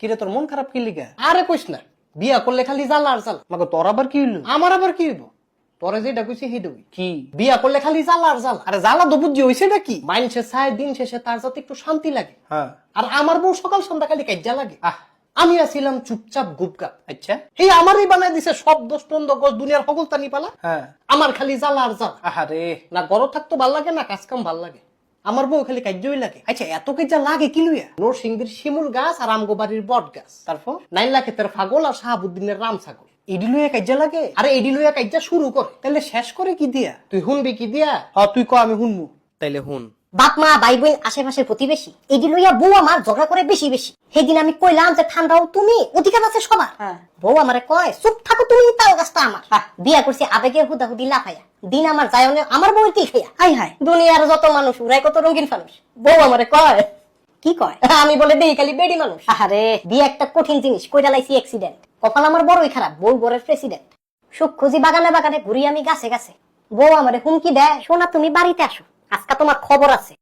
কিরে তোর মন খারাপ কি লিগা? আরে কইস না, বিয়া করলে খালি জ্বালা আর জ্বালা। আমাকে তোর আবার কি হইলো? আমার আবার কি হইব? তোরে যেটা কইছি হেডই কি? বিয়া করলে খালি জ্বালা আর জ্বালা। আরে জ্বালা তো বুঝছি, হইছে এটা কি? মাইনসে চায় দিন শেষে তার যাতে একটু শান্তি লাগে। হ্যাঁ। আর আমার বউ সকাল সন্ধ্যা খালি কাজ্জা লাগে। আহ, আমি আছিলাম চুপচাপ গুপগাপ। আচ্ছা। এই আমারই বানাই দিছে সব দোষ টন্দ গোস দুনিয়ার সকল তানি পালা। হ্যাঁ। আমার খালি জ্বালা আর জ্বালা। আহারে। না গরম থাকতো ভাল লাগে না কাজ কাম ভাল লাগে। আমার বউ খালি কাজ্যই লাগে। আচ্ছা, এত কেজা লাগে কি লইয়া? নরসিংদীর শিমুল গাছ আর আমগো বাড়ির বট গাছ, তারপর? নাইলা ক্ষেতের ফাগল আর শাহাবুদ্দিনের রাম ছাগল। এডি লইয়া কাজা লাগে? আরে এডি লইয়া কাজ্যা শুরু করে। তাহলে শেষ করে কি দিয়া? তুই শুনবি কি দিয়া? তুই ক, আমি শুনবো। তাইলে হুন। বাপ মা ভাই বোন আশেপাশের প্রতিবেশী এটি লইয়া বউ আমার ঝগড়া করে বেশি বেশি। সেদিন আমি কইলাম যে ঠান্ডাও তুমি, অধিকার আছে সবার। বউ আমারে কয় চুপ থাকো তুমি, তাও গাছটা আমার। বিয়া করছি আবেগে হুদাহুদি লাফাইয়া, দিন আমার যায়নে আমার বউয়ের কি খাইয়া। হাই হাই, দুনিয়ার যত মানুষ উড়াই কত রঙিন ফানুষ। বউ আমারে কয়, কি কয়? আমি বলে দেই খালি বেডি মানুষ। আরে বিয়ে একটা কঠিন জিনিস, কইরা লাইছি অ্যাক্সিডেন্ট। কপাল আমার বড়ই খারাপ, বউ ঘরের প্রেসিডেন্ট। সুখ খুঁজি বাগানে বাগানে, ঘুরি আমি গাছে গাছে। বউ আমারে হুমকি দেয়, শোনা তুমি বাড়িতে আসো, আজকে তোমার খবর আছে।